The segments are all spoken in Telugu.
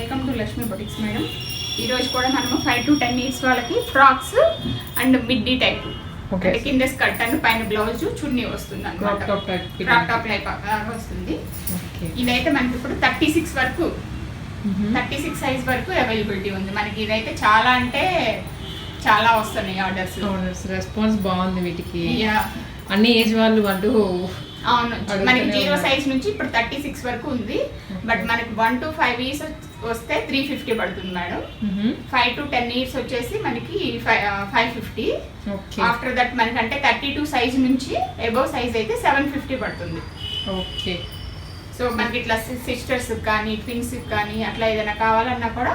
Welcome to Lakshmi boutiques madam. ఈరోజు కూడా మనము 5 to 10 ఇయర్స్ వాళ్ళకి ఫ్రాక్స్ అండ్ మిడ్డీ టైప్ అంటే కింద స్కర్ట్ అండ్ పైన బ్లౌజ్ చున్నీ వస్తుంది అనమాట. క్రాప్ టాప్ టైప్ వస్తుంది. ఇదైతే మనకి ఇప్పుడు 36 వరకు 36 సైజ్ వరకు అవైలబిలిటీ ఉంది మనకి. ఇదైతే చాలా అంటే చాలా వస్తున్నాయి ఆర్డర్స్. రెస్పాన్స్ బాగుంది వీటికి. అన్ని ఏజ్ వాళ్ళు అంటూ అవును, మనకి 0 సైజ్ నుంచి ఇప్పుడు 36 వరకు ఉంది. బట్ మనకి 1 to 5 ఇయర్స్ వస్తే 350 పడుతుంది మేడం. 5 to 10 ఇయర్స్ వచ్చేసి మనకి 550. ఆఫ్టర్ దట్ మనకి అంటే 32 సైజ్ నుంచి అబౌవ్ సైజ్ అయితే 750 పడుతుంది. ఓకే. సో మనకి ఇట్లా సిస్టర్స్ కానీ ట్విన్స్ కానీ అట్లా ఏదైనా కావాలన్నా కూడా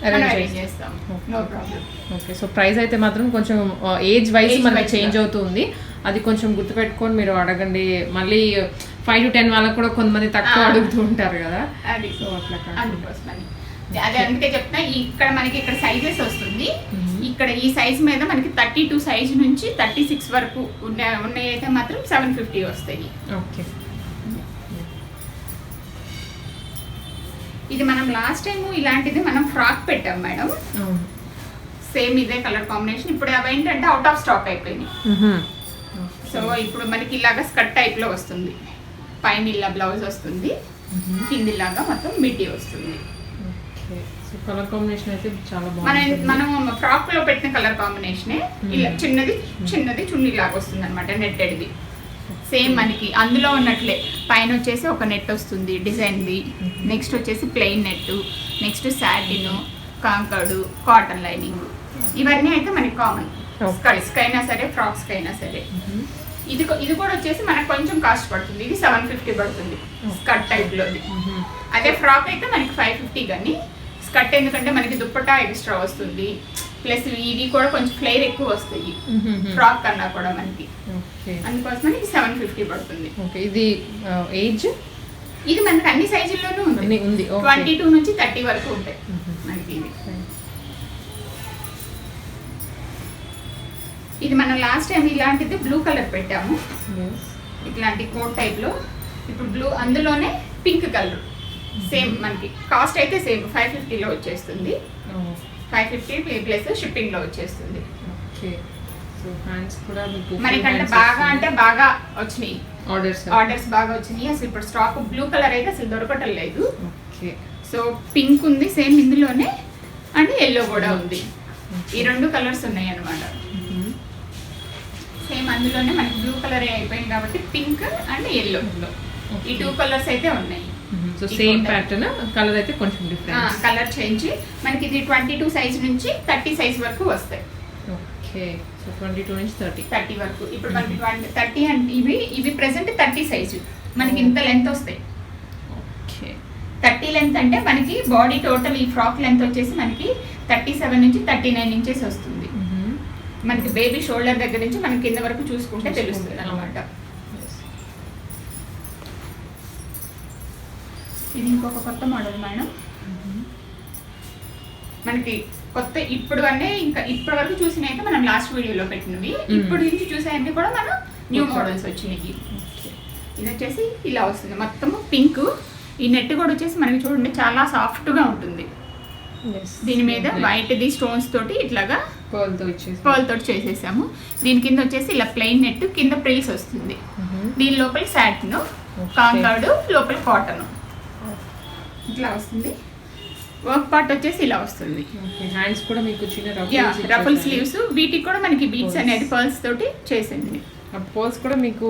అరేంజ్ చేస్తాం, no problem. Okay. So price అయితే మాత్రం కొంచెం ఏజ్ వైజ్ మనకి చేంజ్ అవుతుంది. అది కొంచెం గుర్తుపెట్టుకొని మీరు అడగండి. మళ్ళీ 5 to 10 వాళ్ళకి కూడా కొంతమంది తక్కువ అడుగుతూ ఉంటారు కదా, అది సో అట్లా అందుకోసమని అదే అందుకే చెప్తున్నా. ఇక్కడ మనకి ఇక్కడ సైజెస్ వస్తుంది. ఇక్కడ ఈ సైజ్ మీద మనకి 32 సైజ్ నుంచి 36 వరకు ఉన్నాయి అయితే మాత్రం 750 వస్తాయి. ఓకే. ఇది మనం లాస్ట్ టైం ఇలాంటిది మనం ఫ్రాక్ పెట్టాం మేడం, సేమ్ ఇదే కలర్ కాంబినేషన్. ఇప్పుడు అవి ఏంటంటే అవుట్ ఆఫ్ స్టాక్ అయిపోయినాయి. సో ఇప్పుడు మనకి ఇలాగా స్కర్ట్ టైప్ లో వస్తుంది. పైన ఇలా బ్లౌజ్ వస్తుంది, కిందిలాగా మొత్తం మిడ్డీ వస్తుంది. కలర్ కాంబినేషన్ అయితే చాలా బాగుంది. మనం ఫ్రాక్ లో పెట్టిన కలర్ కాంబినేషనే. ఇలా చిన్నది చున్నీ లాగా వస్తుంది అనమాట, నెట్టెడ్ది. సేమ్ మనకి అందులో ఉన్నట్లే పైన వచ్చేసి ఒక నెట్ వస్తుంది డిజైన్ది. నెక్స్ట్ వచ్చేసి plain net, next satin, conquered, cotton lining. ఇవన్నీ అయితే మనకి కామన్ స్కర్ట్స్కి అయినా సరే ఫ్రాక్స్కి అయినా సరే. ఇది కూడా వచ్చేసి మనకు కొంచెం కాస్ట్ పడుతుంది. ఇది 750 పడుతుంది స్కర్ట్ టైప్లోది. అదే ఫ్రాక్ అయితే మనకి 550. కానీ స్కర్ట్ ఎందుకంటే మనకి దుప్పటా ఎక్స్ట్రా వస్తుంది, ప్లస్ ఇవి కూడా కొంచెం ఫ్లేర్ ఎక్కువ వస్తాయి ఫ్రాక్ కన్నా కూడా మనకి. అందుకోసమని ఇది 750 పడుతుంది. ఇది ఏజ్ ఇది మనకి అన్ని సైజుల్లోనూ ఉంది. 22 నుంచి 30 వరకు ఉంటాయి మనకి. ఇది మనం లాస్ట్ టైం ఇలాంటిది బ్లూ కలర్ పెట్టాము, ఇట్లాంటి కోట్ టైప్ లో. ఇప్పుడు బ్లూ అందులోనే పింక్ కలర్ సేమ్ మనకి కాస్ట్ అయితే సేమ్ 550లో వచ్చేస్తుంది. 550 ప్లస్ షిప్పింగ్ లో వచ్చేస్తుంది. మనకంటే బాగా అంటే బాగా వచ్చినాయి ఆర్డర్స్ బాగా వచ్చినాయి. అసలు ఇప్పుడు స్టాక్ బ్లూ కలర్ అయితే అసలు దొరకటం లేదు. సో పింక్ ఉంది సేమ్ ఇందులోనే, అండ్ ఎల్లో కూడా ఉంది. ఈ 2 కలర్స్ ఉన్నాయి అన్నమాట. సేమ్ అందులోనే మనకి బ్లూ కలర్ అయిపోయింది కాబట్టి పింక్ అండ్ ఎల్లో ఈ 2 కలర్స్ అయితే ఉన్నాయి. సో సేమ్ ప్యాటర్న్, కలర్ అయితే కొంచెం డిఫరెంట్. Colour change. మనకి ఇది 22 సైజ్ నుంచి 30 సైజ్ వరకు వస్తాయి. ఓకే. సో 22 నుంచి 30 వరకు. ఇప్పుడు మనకి 30 అంటే ఇవి ప్రెసెంట్ 30 సైజు మనకి ఇంత లెంత్ వస్తాయి. ఓకే. 30 లెంత్ అంటే మనకి బాడీ టోటల్ ఈ ఫ్రాక్ లెంత్ వచ్చేసి మనకి 37 నుంచి 39 ఇంచెస్ వస్తుంది. మనకి బేబీ షోల్డర్ దగ్గర నుంచి మనకి కింద వరకు చూసుకుంటే తెలుస్తుంది అన్నమాట. ఇది ఇంకొక కొత్త మోడల్ మేడం. మనకి కొత్త ఇప్పుడు అన్నీ ఇంకా ఇప్పటి వరకు చూసినవి అయితే మనం లాస్ట్ వీడియోలో పెట్టినవి. ఇప్పుడు నుంచి చూసేవన్నీ కూడా మనం న్యూ మోడల్స్ వచ్చినాయి. ఇది వచ్చేసి ఇలా వస్తుంది మొత్తము పింక్. ఈ నెట్ కూడా వచ్చేసి మనకి చూడండి చాలా సాఫ్ట్గా ఉంటుంది. దీని మీద వైట్ది స్టోన్స్ తోటి ఇట్లాగా పర్ల్ తోటి చేసేసాము. దీని కింద వచ్చేసి ఇలా ప్లెయిన్ నెట్, కింద ప్రిల్స్ వస్తుంది. దీని లోపల సాటిన్, కాంకర్డ్, లోపల కాటన్ ఇట్లా వస్తుంది. వర్క్ పార్ట్ వచ్చేసి ఇలా వస్తుంది. హ్యాండ్స్ కూడా మీకు చిన్న రఫుల్ స్లీవ్స్. వీటికి కూడా మనకి బీట్స్ అనేది పర్ల్స్ తోటి చేసింది. పర్ల్స్ కూడా మీకు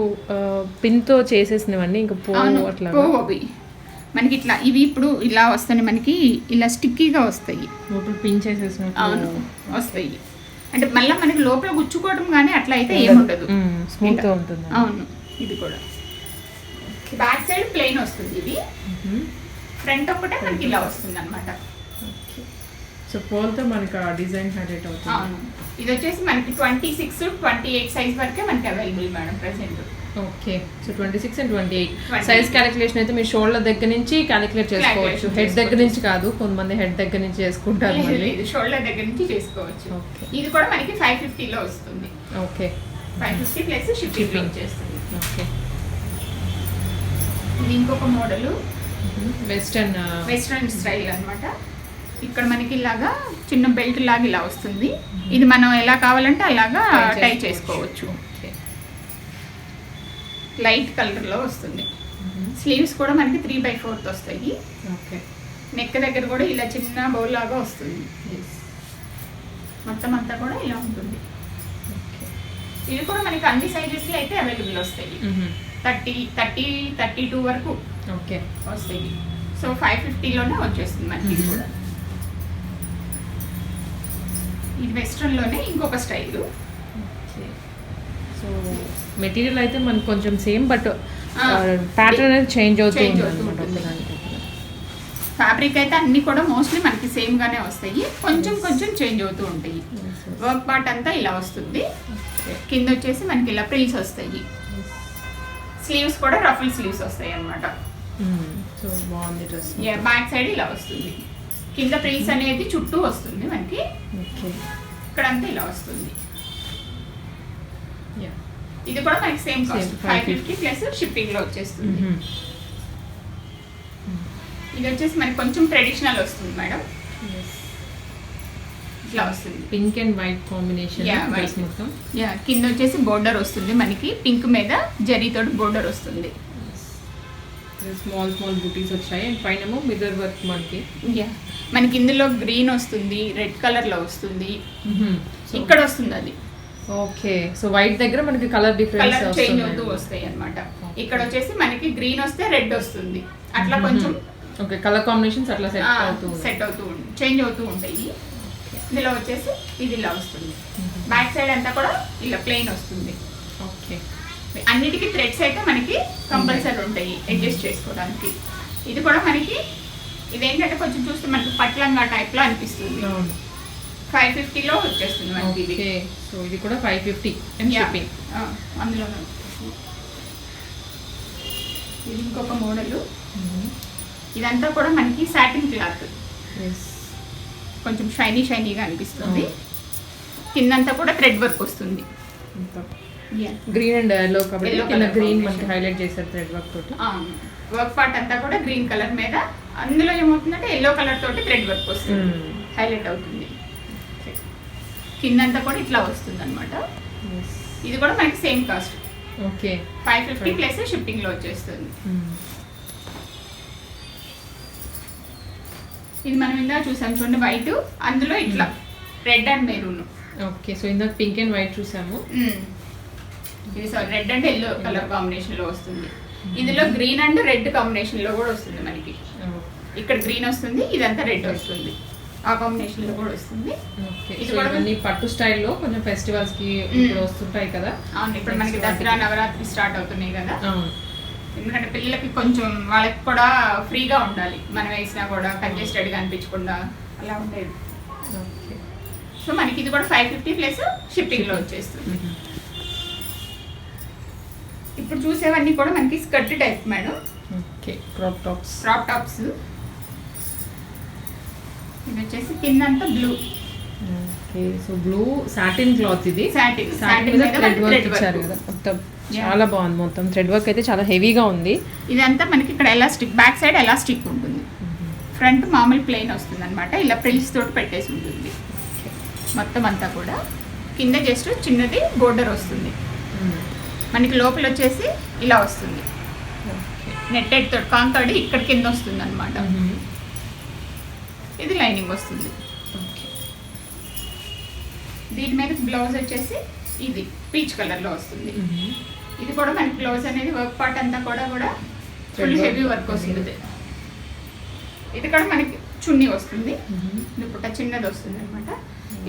పిన్ తో చేసేసినవన్నీ ఇంకా పోవి మనకి ఇట్లా. ఇవి ఇప్పుడు ఇలా వస్తాయి మనకి, ఇలా స్టిక్కీగా వస్తాయి. పిన్ చేసేసిన అవును వస్తాయి. అంటే మళ్ళీ మనకి లోపల గుచ్చుకోవడం కానీ అట్లా అయితే ఏముండదు, స్మూత్ గా ఉంటుంది. అవును. ఇది కూడా బ్యాక్ సైడ్ ప్లెయిన్ వస్తుంది. ఇది ఫ్రంట్ ఒకటే మనకి ఇలా వస్తుంది అనమాట. సో పోల్తో మనకి ఆ డిజైన్ హైలైట్ అవుతుంది. అవును. ఇది వచ్చేసి మనకి 26, 28 సైజ్ వరకే మనకి available madam present. Okay. So 26 and 28 size calculation అయితే మీరు షోల్డర్ దగ్గర నుంచి క్యాలిక్యులేట్ చేసుకోవచ్చు. హెడ్ దగ్గర నుంచి కాదు, కొంతమంది హెడ్ దగ్గర నుంచి చేసుకుంటారు, మళ్ళీ షోల్డర్ దగ్గర నుంచి చేసుకోవచ్చు. ఇది కూడా మనకి 550లో వస్తుంది. ఓకే. 550 ప్లస్ షిప్పింగ్ చేస్తుంది. ఓకే. ఇది ఇంకొక మోడల్. వెస్ట్రన్ స్టైల్ అన్నమాట. ఇక్కడ మనకి ఇలాగా చిన్న బెల్ట్ లాగా ఇలా వస్తుంది. ఇది మనం ఎలా కావాలంటే అలాగా టై చేసుకోవచ్చు. లైట్ కలర్ లో వస్తుంది. స్లీవ్స్ కూడా మనకి 3/4 వస్తాయి. నెక్ దగ్గర కూడా ఇలా చిన్న బౌల్ లాగా వస్తుంది. మొత్తం అంతా కూడా ఇలా ఉంటుంది. ఇది కూడా మనకి అన్ని సైజెస్ లో అయితే అవైలబుల్ వస్తాయి. 30, 32 వరకు వస్తాయి. సో 550లోనే వచ్చేస్తుంది మనకి. ఇది కూడా ఇది వెస్ట్రన్ లోనే ఇంకొక స్టైల్. సో మెటీరియల్ అయితే మనకు కొంచెం సేమ్, బట్ ప్యాటర్న్ అనేది చేంజ్ అవుతుంది. ఫ్యాబ్రిక్ అయితే అన్ని కూడా మోస్ట్లీ మనకి సేమ్ గానే వస్తాయి. కొంచెం కొంచెం చేంజ్ అవుతూ ఉంటాయి. వర్క్ పార్ట్ అంతా ఇలా వస్తుంది. కింద వచ్చేసి మనకి ఇలా ప్రిల్స్ వస్తాయి. స్లీవ్స్ కూడా రఫుల్ స్లీవ్స్ వస్తాయి అన్నమాట. సో బాగుంది డ్రెస్. బ్యాక్ సైడ్ ఇలా వస్తుంది. కింద ప్రిల్స్ అనేది చుట్టూ వస్తుంది మనకి. ఇక్కడ అంతా ఇలా వస్తుంది. ఇది కూడా మనకి సేమ్ కాస్ట్ 550 ప్లస్ షిప్పింగ్ లో వచ్చేస్తుంది. ఇది వచ్చేసి మనకి కొంచెం ట్రెడిషనల్ వస్తుంది మేడం. ఇట్లా వస్తుంది. Pink and white combination. కింద వచ్చేసి బోర్డర్ వస్తుంది మనకి. పింక్ మీద జరీతోటి బోర్డర్ వస్తుంది. స్మాల్ బూటీస్ వచ్చాయి. అండ్ పైన మిర్రర్ వర్క్ మనకి ఇందులో గ్రీన్ వస్తుంది, రెడ్ కలర్ లో వస్తుంది. ఇక్కడ వస్తుంది అది. ఓకే. సో వైట్ దగ్గర మనకి కలర్ డిఫరెన్స్ చేంజ్ అవుతూ వస్తాయి అన్నమాట. ఇక్కడ వచ్చేసి మనకి గ్రీన్ వస్తే రెడ్ వస్తుంది. అట్లా కొంచెం ఓకే కలర్ కాంబినేషన్స్ అట్లా సెట్ అవుతూ చేంజ్ అవుతూ ఉంటాయి. ఇందులో వచ్చేసి ఇది ఇలా వస్తుంది. బ్యాక్ సైడ్ అంతా కూడా ఇలా ప్లెయిన్ వస్తుంది. ఓకే. అన్నిటికీ థ్రెడ్స్ అయితే మనకి కంపల్సరీ ఉంటాయి అడ్జస్ట్ చేసుకోవడానికి. ఇది కూడా మనకి ఇదేంటంటే కొంచెం చూస్తే మనకి పట్లంగా టైప్ లో అనిపిస్తుంది. 550లో వచ్చేస్తుంది మనకి ఇది. సో ఇది కూడా 550 షిప్పింగ్. అందులోనే ఇది ఇంకొక మోడల్. ఇదంతా కూడా మనకి సాటిన్ క్లాత్. కొంచెం షైనీగా అనిపిస్తుంది. కిందంతా కూడా థ్రెడ్ వర్క్ వస్తుంది. గ్రీన్ అండ్ ఎల్లో కాబట్టి కింద గ్రీన్ మనకి హైలైట్ చేశారు థ్రెడ్ వర్క్ తోటి. వర్క్ పార్ట్ అంతా కూడా గ్రీన్ కలర్ మీద, అందులో ఏమవుతుందంటే ఎల్లో కలర్ తోటి థ్రెడ్ వర్క్ వస్తుంది. హైలైట్ అవుతుంది. కిందంతా కూడా ఇట్లా వస్తుంది అన్నమాట. ఇది కూడా మనకి same cost. Okay. 550 plus shipping లో వచ్చేస్తుంది. ఇది మనం ఇందా చూసాం చూడండి వైట్, అందులో ఇట్లా red and maroon. Okay. So ఇందా పింక్ అండ్ వైట్ చూసాము. ఇది red and yellow colour combination లో వస్తుంది. ఇందులో గ్రీన్ అండ్ రెడ్ కాంబినేషన్ లో కూడా వస్తుంది మనకి. ఇక్కడ గ్రీన్ వస్తుంది, ఇదంతా రెడ్ వస్తుంది. ఆ కాంబినేషన్ లో కూడా వస్తుంది. ఇది కూడా పట్టు స్టైల్లో కొంచెం ఫెస్టివల్స్ కి ఇప్పుడు వస్తుంటాయి కదా. అవును, ఇప్పుడు మనకి దసరా నవరాత్రి స్టార్ట్ అవుతున్నాయి కదా. ఎందుకంటే పిల్లలకి కొంచెం వాళ్ళకి కూడా ఫ్రీగా ఉండాలి. మనం వేసినా కూడా కంజెస్టెడ్ గా అనిపించకుండా అలా ఉండేది. సో మనకి ఇది కూడా 550 ప్లస్ షిప్పింగ్ లో వచ్చేస్తుంది. ఇప్పుడు చూసేవన్నీ కూడా మనకి skirt type madam. Okay. Crop tops. ఇది వచ్చేసి కిందంతా blue. Okay. So blue satin cloth. ఇది సాటిన్ మీద థ్రెడ్ వర్క్ ఇచ్చారు కదా. మొత్తం చాలా బాగుంది. మొత్తం థ్రెడ్ వర్క్ అయితే చాలా హెవీగా ఉంది. ఇదంతా మనకి ఇక్కడ ఎలాస్టిక్, బ్యాక్ సైడ్ ఎలాస్టిక్ ఉంటుంది. ఫ్రంట్ మామూలు ప్లెయిన్ వస్తుంది అనమాట. ఇలా ప్రిల్స్ తోటి పెట్టేసి ఉంటుంది మొత్తం అంతా కూడా. కింద జస్ట్ చిన్నది బోర్డర్ వస్తుంది మనకి. లోపల వచ్చేసి ఇలా వస్తుంది నెట్టెడ్ తోటి కాంకర్డ్ ఇక్కడ కింద వస్తుంది అనమాట. ఇది లైనింగ్ వస్తుంది. దీని మీద బ్లౌజ్ వచ్చేసి ఇది పీచ్ కలర్ లో వస్తుంది. ఇది కూడా మనకి బ్లౌజ్ అనేది వర్క్ పార్ట్ అంతా కూడా ఫుల్ హెవీ వర్క్ వస్తుంది. ఇది కూడా మనకి చున్నీ వస్తుంది. దుపట్టా చిన్నది వస్తుంది అనమాట.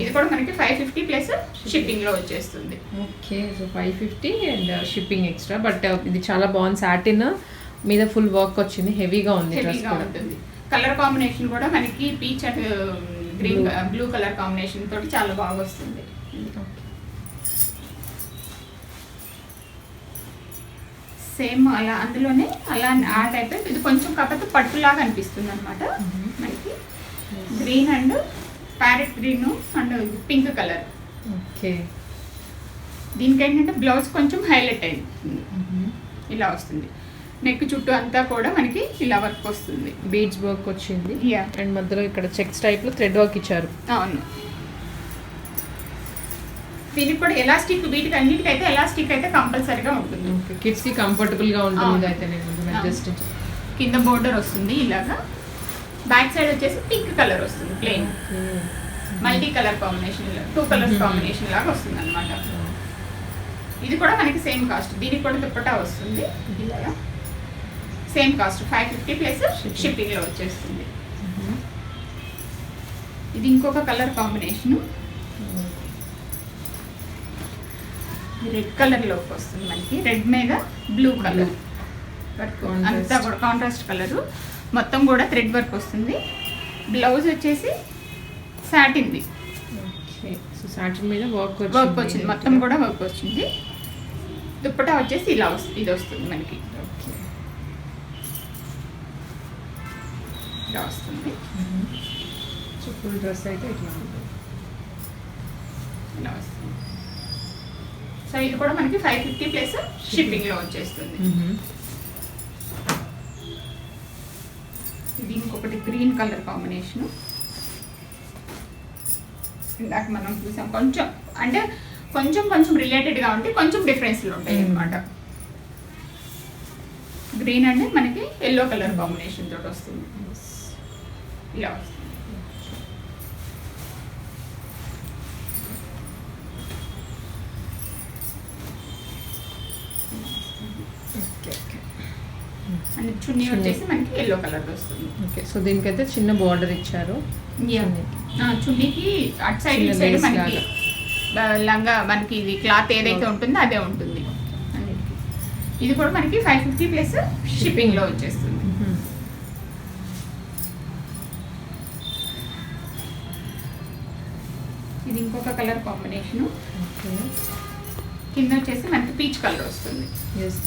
ఇది కూడా మనకి 550 ప్లస్ షిప్పింగ్ లో వచ్చేస్తుంది. Okay. So 550 and shipping extra. But ఇది చాలా బాగుంది. సాటిన్ మీద ఫుల్ వర్క్ వచ్చింది. హెవీగా ఉంది. ఉంటుంది. కలర్ కాంబినేషన్ కూడా మనకి peach and green blue colour combination తోటి చాలా బాగా వస్తుంది. సేమ్ అలా అందులోనే అలా ఆ టైప్. ఇది కొంచెం కాకపోతే పట్టులాగా అనిపిస్తుంది అనమాట మనకి. Green and parrot green and pink colour. Okay. దీనికి ఏంటంటే బ్లౌజ్ కొంచెం హైలైట్ అయింది ఇలా వస్తుంది. నెక్ చుట్టూ అంతా కూడా మనకి ఇలా వర్క్ వస్తుంది. బీడ్స్ వర్క్ వచ్చింది. Yeah. అండ్ మధ్యలో ఇక్కడ చెక్స్ టైప్ లో థ్రెడ్ వర్క్ ఇచ్చారు. అవును. దీనికి కూడా ఎలాస్టిక్, వీటికి అన్నిటికైతే ఎలాస్టిక్ అయితే కంపల్సరీగా ఉంటుంది. కిడ్స్ కి కంఫర్టబుల్ గా ఉంటుంది. అయితే నేను జస్ట్ కింద బోర్డర్ వస్తుంది ఇలాగా. బ్యాక్ సైడ్ వచ్చేసి పింక్ కలర్ వస్తుంది plain. Multi colour combination, 2 colours combination లాగా వస్తుంది అనమాట. ఇది కూడా మనకి సేమ్ కాస్ట్. దీనికి కూడా దుప్పటా వస్తుంది ఇలాగా. సేమ్ కాస్ట్ 550 ప్లస్ షిప్పింగ్ లో వచ్చేస్తుంది. ఇది ఇంకొక కలర్ కాంబినేషన్. రెడ్ కలర్ లోకి వస్తుంది మనకి. రెడ్ మీద బ్లూ కలర్ వర్క్ అంతా కూడా కాంట్రాస్ట్ కలరు. మొత్తం కూడా థ్రెడ్ వర్క్ వస్తుంది. బ్లౌజ్ వచ్చేసి సాటిన్ది. ఓకే. సో సాటిన్ మీద వర్క్ వచ్చింది, మొత్తం కూడా వర్క్ వచ్చింది. దుప్పటా వచ్చేసి ఇలా వస్తుంది, ఇది వస్తుంది మనకి. ఓకే. ఇలా వస్తుంది. సో ఫుల్ డ్రెస్ అయితే ఇట్లా ఉంటుంది. ఇలా వస్తుంది. సో ఇది కూడా మనకి 550 ప్లస్ షిప్పింగ్ లో వచ్చేస్తుంది. ఇది ఇంకొకటి గ్రీన్ కలర్ కాంబినేషన్. ఇందాక మనం చూసాం, కొంచెం అంటే కొంచెం రిలేటెడ్ గా ఉంటే కొంచెం డిఫరెన్స్లు ఉంటాయి అన్నమాట. గ్రీన్ అంటే మనకి ఎల్లో కలర్ కాంబినేషన్ తోటి వస్తుంది. ఇలా వస్తుంది. అండ్ చున్నీ వచ్చేసి మనకి ఎల్లో కలర్ వస్తుంది. ఓకే. సో దీనికైతే చిన్న బార్డర్ ఇచ్చారు. చున్నీకి అటు సైడ్ ఇటు సైడ్ మనకి లంగా, మనకి ఇది క్లాత్ ఏదైతే ఉంటుందో అదే ఉంటుంది అన్నిటికి. ఇది కూడా మనకి 550 ప్లస్ షిప్పింగ్ లో వచ్చేస్తుంది. ఇది ఇంకొక కలర్ కాంబినేషన్. కింద వచ్చేసి మనకి పీచ్ కలర్ వస్తుంది.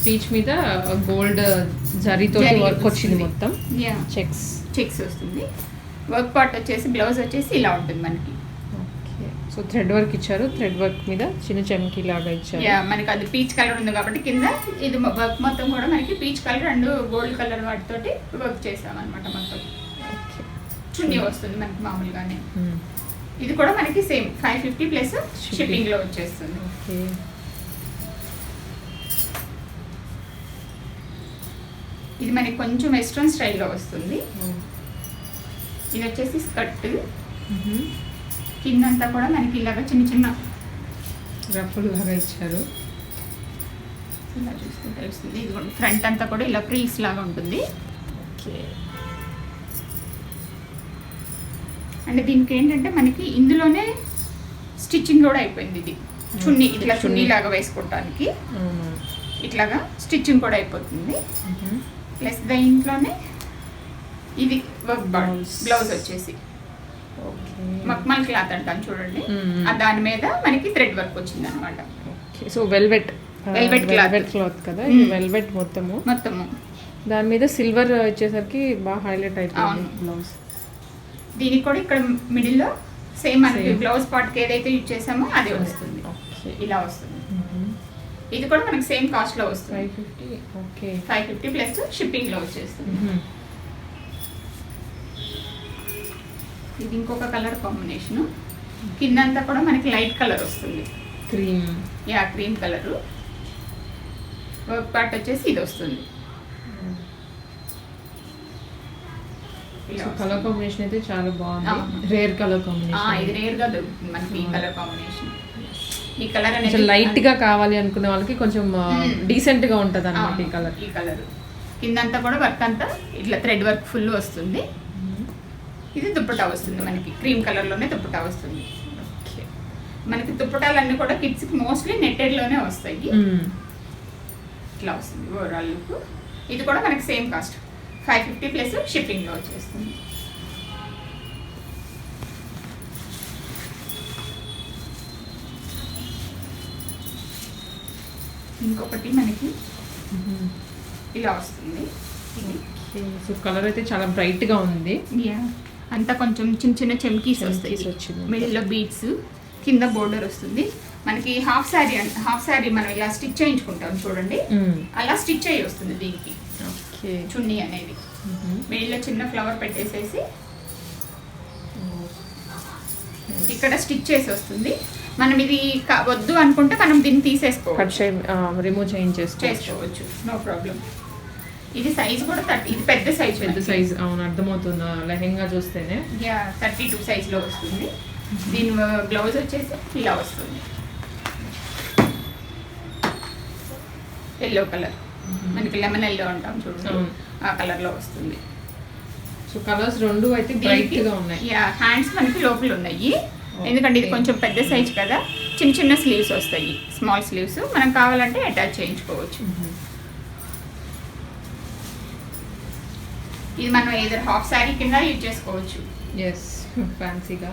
పీచ్ మీద గోల్డ్ జరీతో వర్క్ వచ్చింది మొత్తం. చెక్స్ వస్తుంది. వర్క్ పార్ట్ వచ్చేసి బ్లౌజ్ వచ్చేసి ఇలా ఉంటుంది మనకి. ఓకే. సో థ్రెడ్ వర్క్ ఇచ్చారు. థ్రెడ్ వర్క్ మీద చిన్న చమ్కీ లాగా ఇచ్చారు. మనకి అది పీచ్ కలర్ ఉంది కాబట్టి కింద ఇది వర్క్ మొత్తం కూడా మనకి peach colour and gold colour వాటితోటి వర్క్ చేసామన్నమాట మొత్తం. చున్నీ వస్తుంది మనకి మామూలుగానే. ఇది కూడా మనకి సేమ్ 550 ప్లస్ షిప్పింగ్ లో వచ్చేస్తుంది. ఓకే. ఇది మనకి కొంచెం వెస్ట్రన్ స్టైల్లో వస్తుంది. ఇది వచ్చేసి స్కర్ట్. కిందంతా కూడా మనకి ఇలాగా చిన్న రఫుల్ లాగా ఇచ్చారు. ఇలా చూస్తే తెలుస్తుంది. ఇది కూడా ఫ్రంట్ అంతా కూడా ఇలా ప్రీస్ లాగా ఉంటుంది. ఓకే. అంటే దీనికి ఏంటంటే మనకి ఇందులోనే స్టిచ్చింగ్ కూడా అయిపోయింది. ఇది చున్నీ ఇట్లా చున్నీ లాగా వేసుకోవటానికి ఇట్లాగా స్టిచ్చింగ్ కూడా అయిపోతుంది. ప్లస్ దీంట్లోనే ఇది వర్క్ బ్లౌజ్ వచ్చేసి మక్మల్ క్లాత్ అంటాను చూడండి, దాని మీద మనకి థ్రెడ్ వర్క్ వచ్చింది అనమాట. సో వెల్వెట్ క్లాత్ కదా, వెల్వెట్ మొత్తము దాని మీద సిల్వర్ వచ్చేసరికి బాగా హైలైట్ అయిపోయింది బ్లౌజ్. దీనికి కూడా ఇక్కడ మిడిల్ లో సేమ్ మనకి బ్లౌజ్ పార్ట్ కి ఏదైతే యూజ్ చేసామో అదే వస్తుంది. ఇలా వస్తుంది. ఇది కూడా మనకి సేమ్ కాస్ట్ లో వస్తుంది. 550 ప్లస్ షిప్పింగ్ లో వచ్చేస్తుంది. ఇది ఇంకొక కలర్ కాంబినేషన్. కిందంతా కూడా మనకి లైట్ కలర్ వస్తుంది. Cream colour. వర్క్ పార్ట్ వచ్చేసి ఇది వస్తుంది. కలర్ కాంబినేషన్ అయితే చాలా బాగుంది. Rare colour combination. ఇది రేర్ గా దొరుకుతుంది మనకి ఈ కలర్ కాంబినేషన్. ఈ కలర్ అనేది లైట్ గా కావాలి అనుకునే వాళ్ళకి కొంచెం డీసెంట్ గా ఉంటది అన్నమాట ఈ కలర్. కిందంతా కూడా వర్క్ అంతా ఇట్లా థ్రెడ్ వర్క్ ఫుల్ వస్తుంది. ఇది దుప్పటా వస్తుంది మనకి. క్రీమ్ కలర్ లోనే దుప్పటా వస్తుంది. మనకి దుప్పటాలన్నీ కూడా కిడ్స్ కి మోస్ట్లీ నెట్టెడ్ లోనే వస్తాయి. ఇట్లా వస్తుంది ఓవరాల్ లుక్. ఇది కూడా మనకి సేమ్ కాస్ట్ 550 ప్లస్ షిప్పింగ్ లో వచ్చేస్తుంది. ఇంకొకటి మనకి ఇలా వస్తుంది. సో కలర్ అయితే చాలా బ్రైట్ గా ఉంది. అంతా కొంచెం చిన్న చిన్న చెమ్కీస్ వస్తాయి. మిడిల్ లో బీడ్స్, కింద బోర్డర్ వస్తుంది. మనకి హాఫ్ శారీ మనం ఇలా స్టిచ్ చేయించుకుంటాం చూడండి, అలా స్టిచ్ అయ్యి వస్తుంది దీనికి. ఓకే. చున్నీ అనేది మిడిల్లో చిన్న ఫ్లవర్ పెట్టేసేసి ఇక్కడ స్టిచ్ చేసి వస్తుంది. మనం ఇది వద్దు అనుకుంటే మనం దీన్ని తీసేసుకోవచ్చు, రిమూవ్ చేసుకోవచ్చు, నో ప్రాబ్లం. ఇది సైజ్ కూడా 30, ఇది పెద్ద సైజ్. అవును, అర్థమవుతుంది లెహెంగా చూస్తేనే. 32 సైజ్లో వస్తుంది. దీని బ్లౌజ్ వచ్చేసి ఇలా వస్తుంది, ఎల్లో కలర్, మనకి లెమన్ ఎల్లో అంటాం చూడండి, ఆ కలర్లో వస్తుంది. సో కలర్స్ రెండు అయితే బ్రైట్గా ఉన్నాయి. హ్యాండ్స్ మనకి లోపల ఉన్నాయి, ఎందుకంటే ఇది కొంచెం పెద్ద సైజ్ కదా, చిన్న చిన్న స్లీవ్స్ వస్తాయి, స్మాల్ స్లీవ్స్. మనం కావాలంటే అటాచ్ చేయించుకోవచ్చు. ఇది మనం ఏదైనా హాఫ్ శారీ కింద యూజ్ చేసుకోవచ్చు. ఫ్యాన్సీగా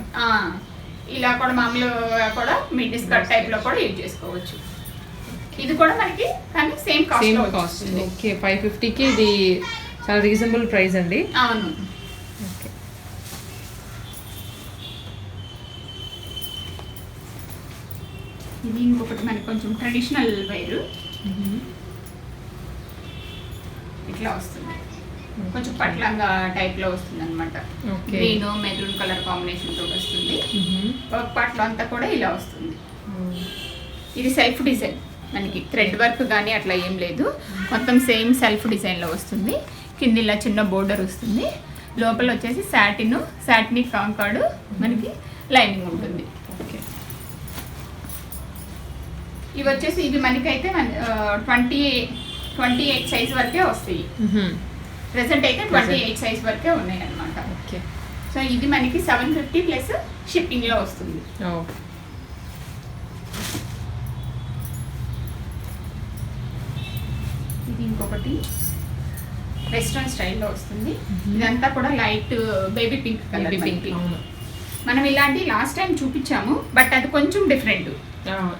ఇలా కూడా మామూలుగా కూడా మిడ్ స్కర్ట్ టైప్లో కూడా యూజ్ చేసుకోవచ్చు. ఇది కూడా మనకి కానీ సేమ్ కాస్ట్. ఓకే, 550కి ఇది చాలా రీజనబుల్ ప్రైస్ అండి. అవును. ఓకే. ఇది ఇంకొకటి మనకి కొంచెం ట్రెడిషనల్ వేరు, ఇట్లా వస్తుంది, కొంచెం పట్లంగా టైప్లో వస్తుంది అనమాట. గ్రీన్ మెరూన్ కలర్ కాంబినేషన్ తో వస్తుంది. వర్క్ పార్ట్లో అంతా కూడా ఇలా వస్తుంది. ఇది సెల్ఫ్ డిజైన్, మనకి థ్రెడ్ వర్క్ కానీ అట్లా ఏం లేదు, మొత్తం సేమ్ సెల్ఫ్ డిజైన్లో వస్తుంది. కింద ఇలా చిన్న బోర్డర్ వస్తుంది, లోపల వచ్చేసి సాటిన్ కాంకార్డ్ మనకి లైనింగ్ ఉంటుంది. ఓకే. ఇవి వచ్చేసి ఇవి మనకైతే 28 సైజ్ వరకే వస్తాయి. ప్రెసెంట్ అయితే 28 సైజ్ వరకే ఉన్నాయి అనమాట. ఓకే. సో ఇది మనకి 750 ప్లస్ షిప్పింగ్లో వస్తుంది. ఇది ఇంకొకటి వెస్ట్రన్ స్టైల్లో వస్తుంది. ఇదంతా కూడా లైట్ బేబీ పింక్ కలర్. మనం ఇలాంటి లాస్ట్ టైం చూపించాము, బట్ అది కొంచెం డిఫరెంట్.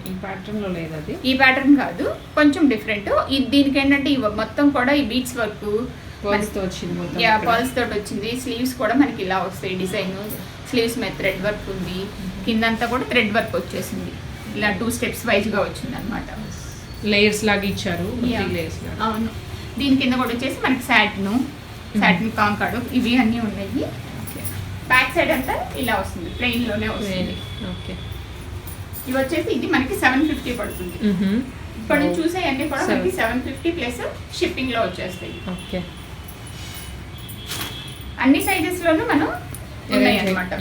ఈ ప్యాటర్న్లో లేదు, అది ఈ ప్యాటర్న్ కాదు, కొంచెం డిఫరెంట్. దీనికి ఏంటంటే మొత్తం కూడా ఈ బీట్స్ వర్క్ పర్ల్స్ తోటి వచ్చింది. స్లీవ్స్ కూడా మనకి ఇలా వస్తాయి డిజైన్. స్లీవ్స్ మీద థ్రెడ్ వర్క్ ఉంది, కిందంతా కూడా థ్రెడ్ వర్క్ వచ్చేసింది. ఇలా 2 స్టెప్స్ వైజ్గా వచ్చింది అనమాట. లేయర్స్ లాగా ఇచ్చారు. అవును. దీని కింద కూడా వచ్చేసి మనకి సాటిన్ కాంకార్డ్ ఇవి అన్నీ ఉన్నాయి. బ్యాక్ సైడ్ అంతా ఇలా వస్తుంది, ప్లెయిన్లోనే వస్తుంది. ఓకే. ఇవి వచ్చేసి ఇది మనకి 750 పడుతుంది. ఇప్పుడు నేను చూసే అన్ని కూడా మనకి 750 ప్లస్ షిప్పింగ్లో వచ్చేస్తాయి. ఓకే. అన్ని సైజెస్లోనూ మనం ఉన్నాయి అనమాట.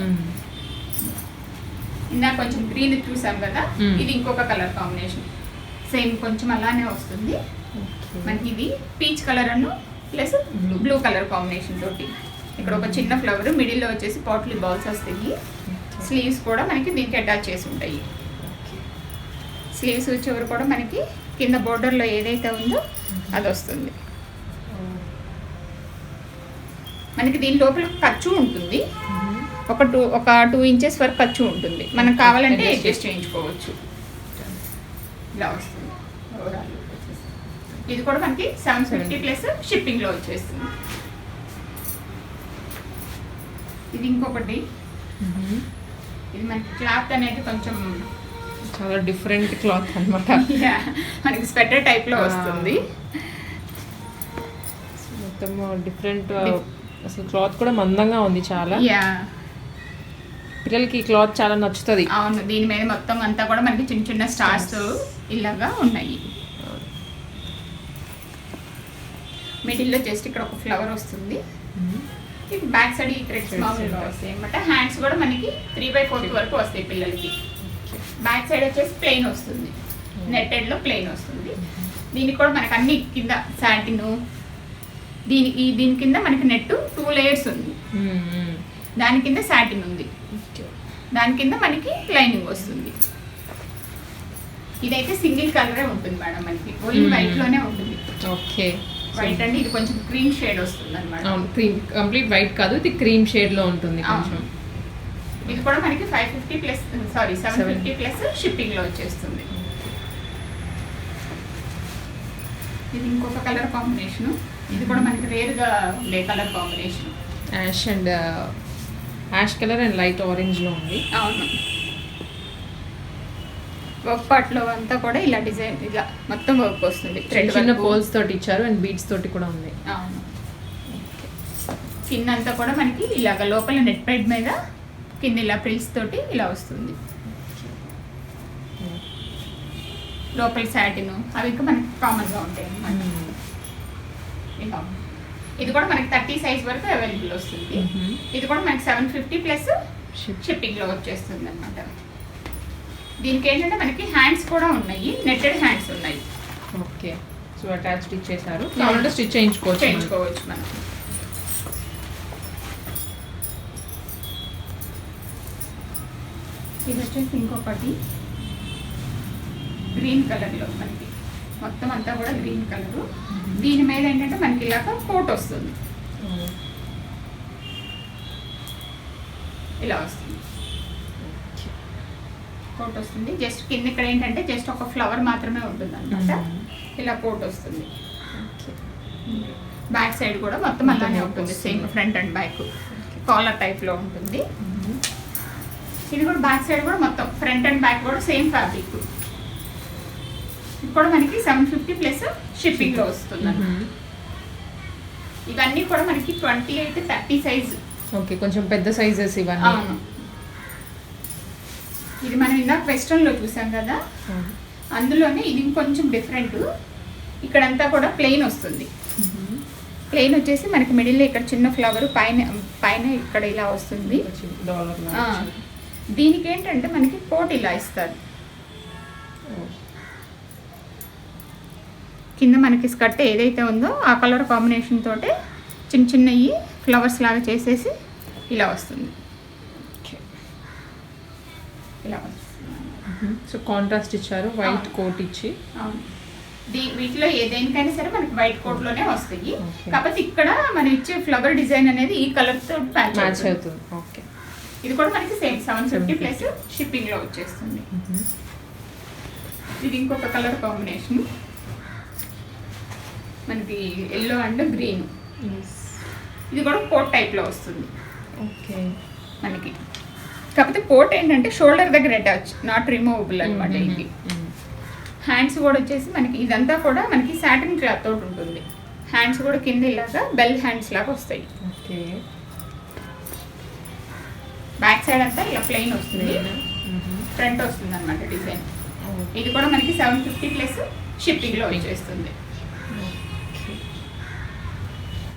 ఇందాక కొంచెం గ్రీన్ చూసాం కదా, ఇది ఇంకొక కలర్ కాంబినేషన్, సేమ్ కొంచెం అలానే వస్తుంది మనకి. ఇది పీచ్ కలర్ అను ప్లస్ బ్లూ కలర్ కాంబినేషన్ తోటి. ఇక్కడ ఒక చిన్న ఫ్లవర్, మిడిల్లో వచ్చేసి పాట్లీ బాల్స్ వస్తాయి. స్లీవ్స్ కూడా మనకి దీనికి అటాచ్ చేసి ఉంటాయి. స్లీవ్స్ చివరి కూడా మనకి కింద బోర్డర్లో ఏదైతే ఉందో అది వస్తుంది. మనకి దీని లోపల ఖర్చు ఉంటుంది, ఒక 2 ఇంచెస్ వరకు ఖర్చు ఉంటుంది. మనం కావాలంటే అడ్జస్ట్ చేయించుకోవచ్చు. ఇలా వస్తుంది ఓవరాల్. ఇది కూడా మనకి 750 ప్లస్ షిప్పింగ్లో వచ్చేస్తుంది. ఇది ఇంకొకటి, ఇది మనకి క్లాత్ అనేది కొంచెం చాలా డిఫరెంట్ క్లాత్ అనమాట. మనకి స్వెటర్ టైప్లో వస్తుంది. మొత్తం డిఫరెంట్, అసలు క్లాత్ కూడా మందంగా ఉంది చాలా. పిల్లలకి ఈ క్లాత్ చాలా నచ్చుతుంది. అవును. దీని మీద మొత్తం అంతా కూడా మనకి చిన్న చిన్న స్టార్స్ ఇలాగా ఉన్నాయి. మిడిల్లో జస్ట్ ఇక్కడ ఒక ఫ్లవర్ వస్తుంది. ఇది బ్యాక్ సైడ్ ఈ థ్రెడ్స్ మామూలుగా వస్తాయి అనమాట. హ్యాండ్స్ కూడా మనకి 3/4 వరకు వస్తాయి పిల్లలకి. బ్యాక్ సైడ్ వచ్చేసి ప్లెయిన్ వస్తుంది, నెట్టెడ్లో ప్లెయిన్ వస్తుంది. దీనికి కూడా మనకి అన్ని కింద సాటిన్, దీని కింద మనకి నెట్ 2 లేయర్స్ ఉంది, దాని కింద సాటిన్ ఉంది, దాని కింద మనకి లైనింగ్ వస్తుంది. ఇదైతే సింగిల్ కలరే ఉంటుంది మేడం, మనకి ఓన్లీ వైట్లోనే ఉంటుంది. ఓకే. వైట్ అండి, ఇది కొంచెం క్రీమ్ షేడ్ వస్తుంది అనమాట. క్రీమ్, కంప్లీట్ వైట్ కాదు, ఇది క్రీమ్ షేడ్లో ఉంటుంది కొంచెం. ఇది కూడా మనకి 550 ప్లస్ 750 ప్లస్ షిప్పింగ్లో వచ్చేస్తుంది. ఇది ఇంకొక కలర్ కాంబినేషను, ఇది కూడా మనకి రేర్గా ఉండే colour combination. Ash colour and light ఆరెంజ్లో ఉంది. అవును. వర్క్ పార్ట్ లో అంతా కూడా ఇలా డిజైన్ ఇలా మొత్తం వర్క్ వస్తుంది థ్రెడ్ చిన్న పోల్స్ తోటి ఇచ్చారు అండ్ బీడ్స్ తోటి కూడా ఉంది. అవును. కింద అంతా కూడా మనకి ఇలాగ లోపల నెట్ ప్యాడ్ మీద కింద ఇలా ప్రిల్స్ తోటి ఇలా వస్తుంది. లోపల సాటిన్ అవి ఇంకా మనకి కామన్ గా ఉంటాయి అన్నమాట. ఇలా ఇది కూడా మనకి 30 సైజ్ వరకు అవైలబుల్ వస్తుంది. ఇది కూడా మనకి 750 ప్లస్ షిప్పింగ్ లో వచ్చేస్తుంది అన్నమాట. దీనికి ఏంటంటే మనకి హ్యాండ్స్ కూడా ఉన్నాయి, నెట్టెడ్ హ్యాండ్స్ ఉన్నాయి. ఓకే, సో అటాచ్ స్టిచ్ చేశారు, కావాలంటే స్టిచ్ చేయించుకోవచ్చు మనం. ఇది వచ్చేసి ఇంకొకటి గ్రీన్ కలర్ లో మనకి మొత్తం అంతా కూడా గ్రీన్ కలర్. దీని మీద ఏంటంటే మనకి ఇలాగ కోట్ వస్తుంది, ఇలా వస్తుంది కోట్ వస్తుంది. జస్ట్ కింద ఇక్కడ ఏంటంటే జస్ట్ ఒక ఫ్లవర్ మాత్రమే ఉంటుంది అనమాట. ఇలా కోట్ వస్తుంది. బ్యాక్ సైడ్ కూడా మొత్తం అలానే ఉంటుంది, same front and back collar type లో ఉంటుంది. ఇది కూడా బ్యాక్ సైడ్ కూడా మొత్తం ఫ్రంట్ అండ్ బ్యాక్ కూడా సేమ్ ఫ్యాబ్రిక్. ఇది కూడా మనకి 750 ప్లస్ షిప్పింగ్ లో వస్తుంది. ఇవన్నీ కూడా మనకి 28, 30 సైజ్. ఓకే, కొంచెం పెద్ద సైజెస్ ఇవన్నీ. అవును. ఇది మనం ఇందాక వెస్ట్రన్ లో చూసాం కదా, అందులోనే ఇది కొంచెం డిఫరెంట్. ఇక్కడంతా కూడా ప్లెయిన్ వస్తుంది. ప్లెయిన్ వచ్చేసి మనకి మిడిల్ లో ఇక్కడ చిన్న ఫ్లవర్, పైన ఇక్కడ ఇలా వస్తుంది. దీనికి ఏంటంటే మనకి కోట్ ఇలా ఇస్తారు. కింద మనకి స్కర్ట్ ఏదైతే ఉందో ఆ కలర్ కాంబినేషన్ తోటే చిన్న చిన్నవి ఫ్లవర్స్ లాగా చేసేసి ఇలా వస్తుంది. ఇలా వస్తుంది. సో కాంట్రాస్ట్ ఇచ్చారు, వైట్ కోట్ ఇచ్చి. అవును. వీటిలో దేనికైనా సరే మనకి వైట్ కోట్ లోనే వస్తాయి. కాకపోతే ఇక్కడ మనం ఇచ్చే ఫ్లవర్ డిజైన్ అనేది ఈ కలర్ తో మ్యాచ్ అవుతుంది. ఓకే, ఇది కూడా మనకి సేమ్ 750 ప్లస్ షిప్పింగ్ లో వచ్చేస్తుంది. ఇది ఇంకొక కలర్ కాంబినేషన్ మనకి ఎల్లో అండ్ గ్రీన్. ఇది కూడా కోట్ టైప్ లో వస్తుంది. ఓకే, మనకి కాకపోతే కోట్ ఏంటంటే షోల్డర్ దగ్గర అటాచ్, నాట్ రిమూవబుల్ అనమాట. ఇది హ్యాండ్స్ కూడా వచ్చేసి మనకి ఇదంతా కూడా మనకి సాటిన్ క్లాత్ తోటి ఉంటుంది. హ్యాండ్స్ కూడా కింద ఇలాగా బెల్ హ్యాండ్స్ లాగా వస్తాయి. ఓకే, బ్యాక్ సైడ్ అంతా ఇలా ప్లెయిన్ వస్తుంది, ఫ్రంట్ వస్తుంది అనమాట డిజైన్. ఇది కూడా మనకి 750 ప్లస్ షిప్పింగ్ లో వచ్చేస్తుంది.